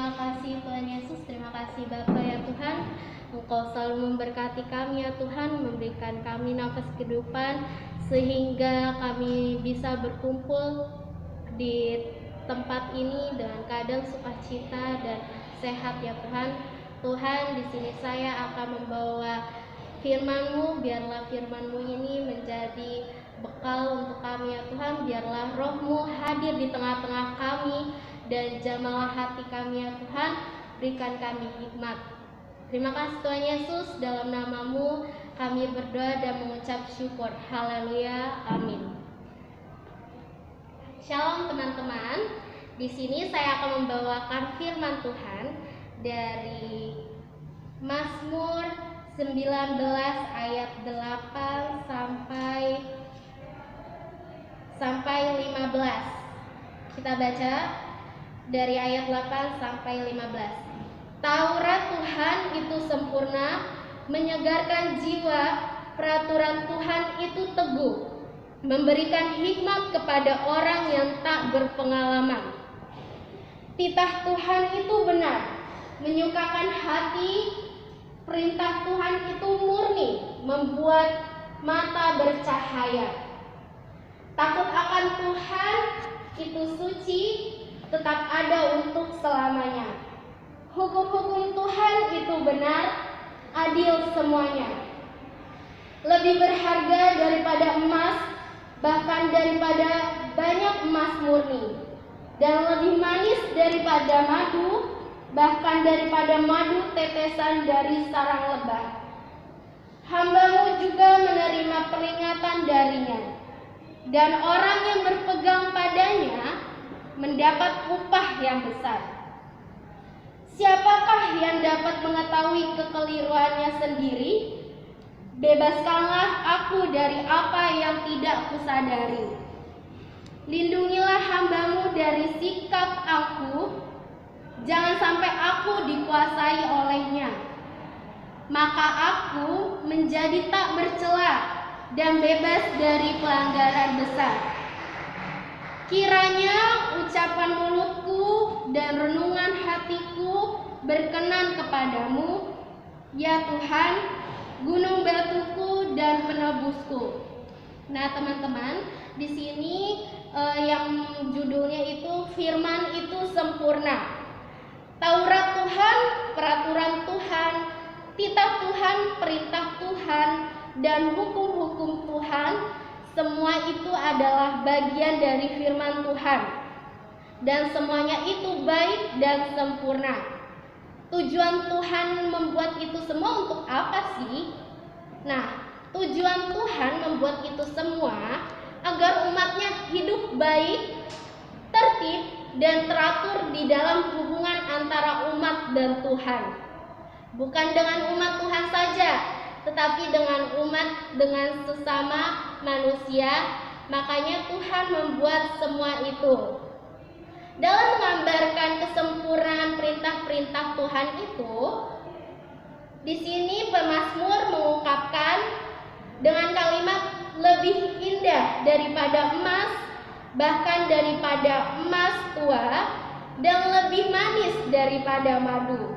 Terima kasih Tuhan Yesus, terima kasih Bapa ya Tuhan. Engkau selalu memberkati kami ya Tuhan, memberikan kami nafas kehidupan sehingga kami bisa berkumpul di tempat ini dengan keadaan sukacita dan sehat ya Tuhan. Tuhan, di sini saya akan membawa firman-Mu, biarlah firman-Mu ini menjadi bekal untuk kami ya Tuhan. Biarlah Roh-Mu hadir di tengah-tengah kami dan jamalah hati kami ya Tuhan. Berikan kami hikmat. Terima kasih Tuhan Yesus, dalam nama-Mu kami berdoa dan mengucap syukur. Haleluya, amin. Shalom teman-teman. Di sini saya akan membawakan firman Tuhan dari Mazmur 19 ayat 8 sampai 15. Kita baca dari ayat 8 sampai 15. Taurat Tuhan itu sempurna, menyegarkan jiwa. Peraturan Tuhan itu teguh, memberikan hikmat kepada orang yang tak berpengalaman. Titah Tuhan itu benar, menyukakan hati. Perintah Tuhan itu murni, membuat mata bercahaya. Takut akan Tuhan itu suci, tetap ada untuk selamanya. Hukum-hukum Tuhan itu benar, adil semuanya. Lebih berharga daripada emas, bahkan daripada banyak emas murni. Dan lebih manis daripada madu, bahkan daripada madu tetesan dari sarang lebah. Hamba-Mu juga menerima peringatan darinya, dan orang yang berpegang padanya mendapat upah yang besar. Siapakah yang dapat mengetahui kekeliruannya sendiri? Bebaskanlah aku dari apa yang tidak kusadari. Lindungilah hamba-Mu dari sikap aku, jangan sampai aku dikuasai olehnya. Maka aku menjadi tak bercela dan bebas dari pelanggaran besar. Kiranya ucapan mulutku dan renungan hatiku berkenan kepadamu, ya Tuhan, gunung batuku dan penebusku. Nah teman-teman, di sini yang judulnya itu firman itu sempurna. Taurat Tuhan, peraturan Tuhan, titah Tuhan, perintah Tuhan, dan hukum-hukum Tuhan, semua itu adalah bagian dari firman Tuhan. Dan semuanya itu baik dan sempurna. Tujuan Tuhan membuat itu semua untuk apa sih? Nah, tujuan Tuhan membuat itu semua agar umatnya hidup baik, tertib, dan teratur di dalam hubungan antara umat dan Tuhan. Bukan dengan umat Tuhan saja, tetapi dengan sesama manusia. Makanya Tuhan membuat semua itu. Dalam menggambarkan kesempurnaan perintah-perintah Tuhan itu, di sini pemazmur mengungkapkan dengan kalimat lebih indah daripada emas, bahkan daripada emas tua, dan lebih manis daripada madu,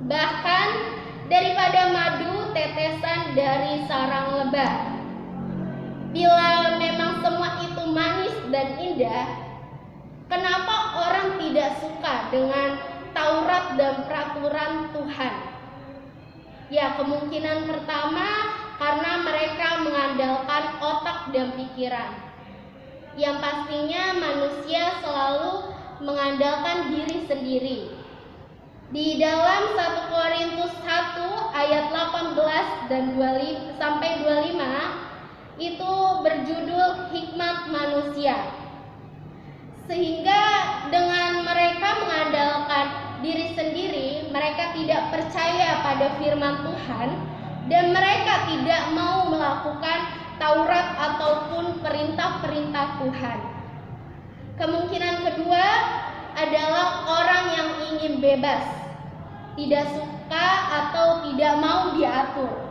bahkan daripada madu tetesan dari sarang lebah. Bila memang semua itu manis dan indah, kenapa orang tidak suka dengan Taurat dan peraturan Tuhan? Ya, kemungkinan pertama karena mereka mengandalkan otak dan pikiran. Yang pastinya manusia selalu mengandalkan diri sendiri. Di dalam 1 Korintus 1 ayat 18 dan 25 itu berjudul hikmat manusia. Sehingga dengan mereka mengandalkan diri sendiri, mereka tidak percaya pada firman Tuhan dan mereka tidak mau melakukan Taurat ataupun perintah-perintah Tuhan. Kemungkinan kedua adalah orang yang ingin bebas, tidak suka atau tidak mau diatur.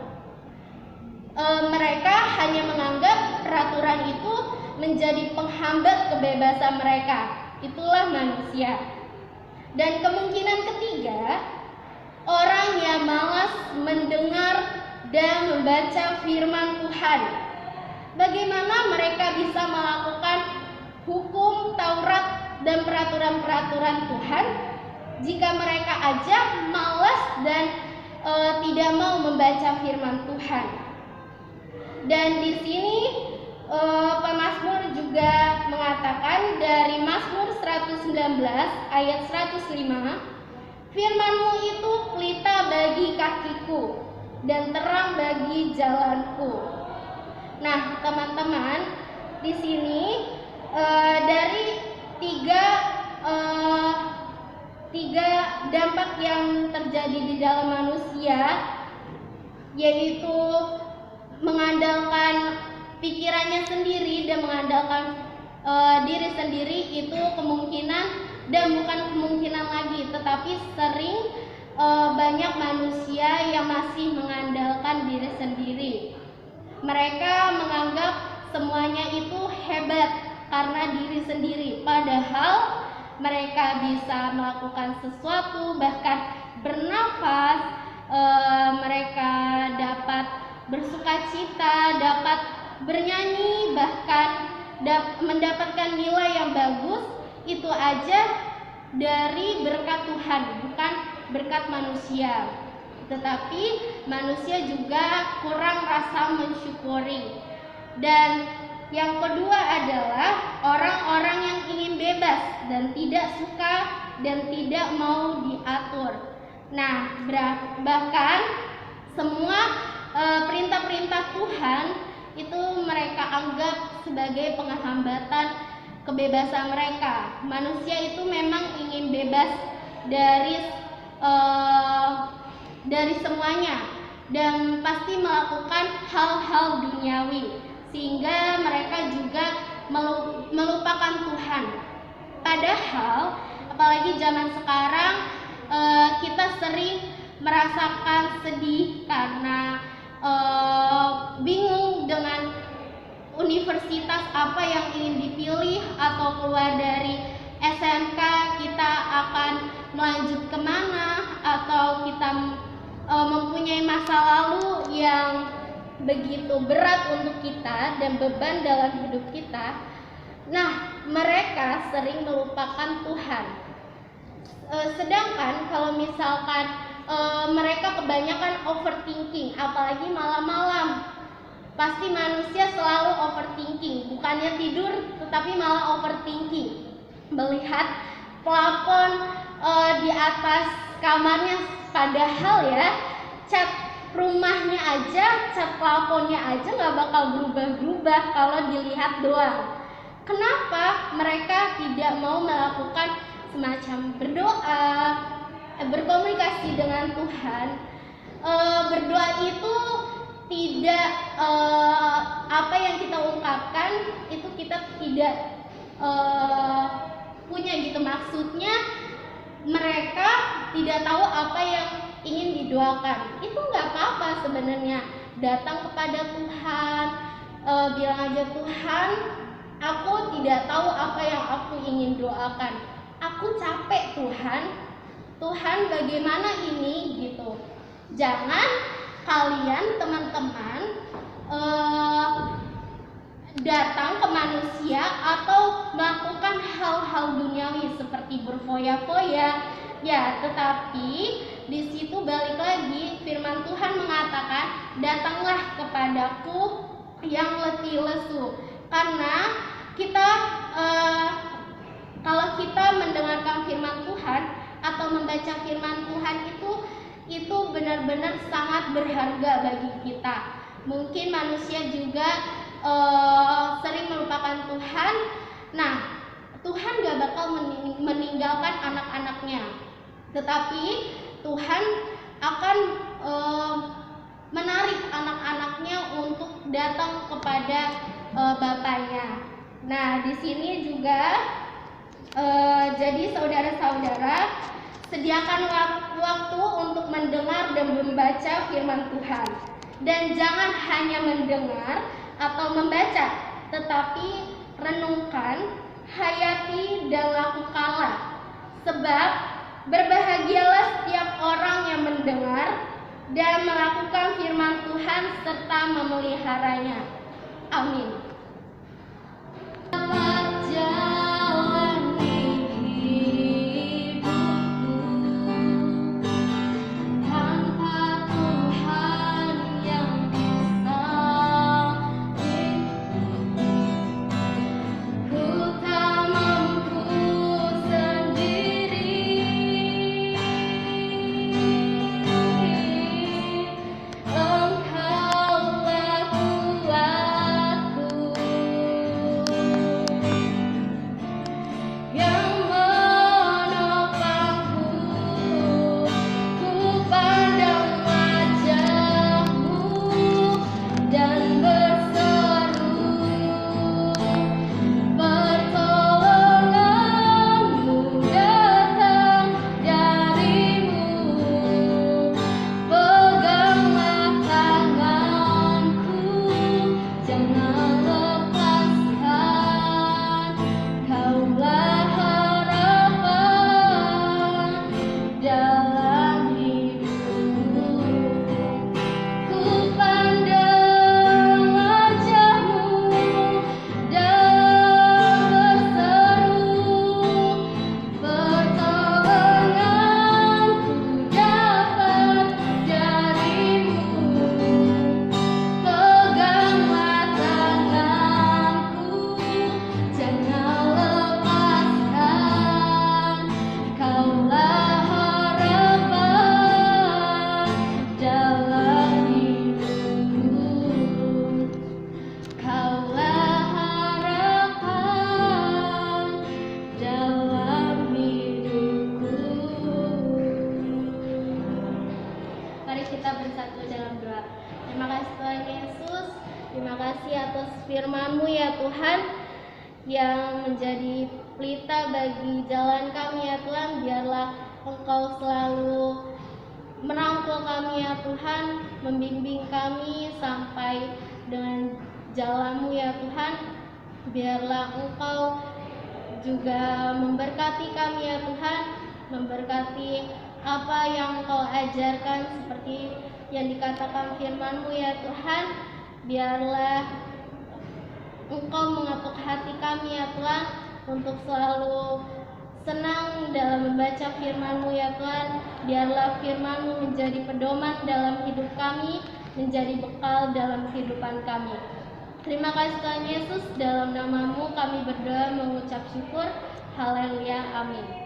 Mereka hanya menganggap peraturan itu menjadi penghambat kebebasan mereka. Itulah manusia. Dan kemungkinan ketiga, orang yang malas mendengar dan membaca firman Tuhan. Bagaimana mereka bisa melakukan hukum Taurat dan peraturan-peraturan Tuhan jika mereka aja malas dan tidak mau membaca firman Tuhan? Dan di sini pemazmur juga mengatakan dari Mazmur 119 ayat 105, firman-Mu itu pelita bagi kakiku dan terang bagi jalanku. Nah, teman-teman, di sini dari tiga dampak yang terjadi di dalam manusia, yaitu mengandalkan pikirannya sendiri dan mengandalkan diri sendiri, itu kemungkinan dan bukan kemungkinan lagi, tetapi sering banyak manusia yang masih mengandalkan diri sendiri. Mereka menganggap semuanya itu hebat karena diri sendiri, padahal mereka bisa melakukan sesuatu, bahkan bernafas, mereka dapat bersukacita, dapat bernyanyi, bahkan mendapatkan nilai yang bagus. Itu aja dari berkat Tuhan, bukan berkat manusia. Tetapi manusia juga kurang rasa mensyukuri. Dan yang kedua adalah orang-orang yang ingin bebas dan tidak suka dan tidak mau diatur. Nah, bahkan semua perintah-perintah Tuhan itu mereka anggap sebagai penghambatan kebebasan mereka. Manusia itu memang ingin bebas dari semuanya dan pasti melakukan hal-hal duniawi, sehingga mereka juga melupakan Tuhan. Padahal apalagi zaman sekarang kita sering merasakan sedih karena bingung dengan universitas apa yang ingin dipilih, atau keluar dari SMK kita akan melanjut kemana, atau kita mempunyai masa lalu yang begitu berat untuk kita dan beban dalam hidup kita. Nah, mereka sering melupakan Tuhan. Sedangkan kalau misalkan mereka kebanyakan overthinking, apalagi malam-malam, pasti manusia selalu overthinking, bukannya tidur tetapi malah overthinking, melihat plafon di atas kamarnya, padahal ya cat rumahnya aja, cat plafonnya aja nggak bakal berubah-berubah kalau dilihat doang. Kenapa mereka tidak mau melakukan semacam berdoa, berkomunikasi dengan Tuhan? Berdoa itu tidak apa yang kita ungkapkan itu kita tidak punya gitu. Maksudnya mereka tidak tahu apa yang ingin didoakan. Itu nggak apa-apa sebenarnya. Datang kepada Tuhan, bilang aja, Tuhan, aku tidak tahu apa yang aku ingin doakan. Aku capek Tuhan. Tuhan, bagaimana ini gitu. Jangan kalian teman-teman datang ke manusia atau melakukan hal-hal duniawi seperti berfoya-foya, ya, tetapi di situ balik lagi firman Tuhan mengatakan, datanglah kepadaku yang letih lesu. Karena kita kalau kita mendengarkan firman Tuhan atau membaca firman Tuhan itu benar-benar sangat berharga bagi kita. Mungkin manusia juga sering melupakan Tuhan. Nah, Tuhan gak bakal meninggalkan anak-anaknya, tetapi Tuhan akan menarik anak-anaknya untuk datang kepada Bapaknya. Nah, di sini juga jadi saudara-saudara, sediakan waktu untuk mendengar dan membaca firman Tuhan. Dan jangan hanya mendengar atau membaca, tetapi renungkan, hayati, dan lakukanlah. Sebab Berbahagialah setiap orang yang mendengar dan melakukan firman Tuhan serta memeliharanya. Amin. Kita bersatu dalam doa. Terima kasih Tuhan Yesus, terima kasih atas firman-Mu ya Tuhan, yang menjadi pelita bagi jalan kami ya Tuhan. Biarlah Engkau selalu merangkul kami ya Tuhan, membimbing kami sampai dengan jalan-Mu ya Tuhan. Biarlah Engkau juga memberkati kami ya Tuhan, memberkati apa yang Engkau ajarkan seperti yang dikatakan firman-Mu ya Tuhan. Biarlah Engkau mengetuk hati kami ya Tuhan untuk selalu senang dalam membaca firman-Mu ya Tuhan. Biarlah firman-Mu menjadi pedoman dalam hidup kami, menjadi bekal dalam kehidupan kami. Terima kasih Tuhan Yesus, dalam nama-Mu kami berdoa mengucap syukur. Haleluya, amin.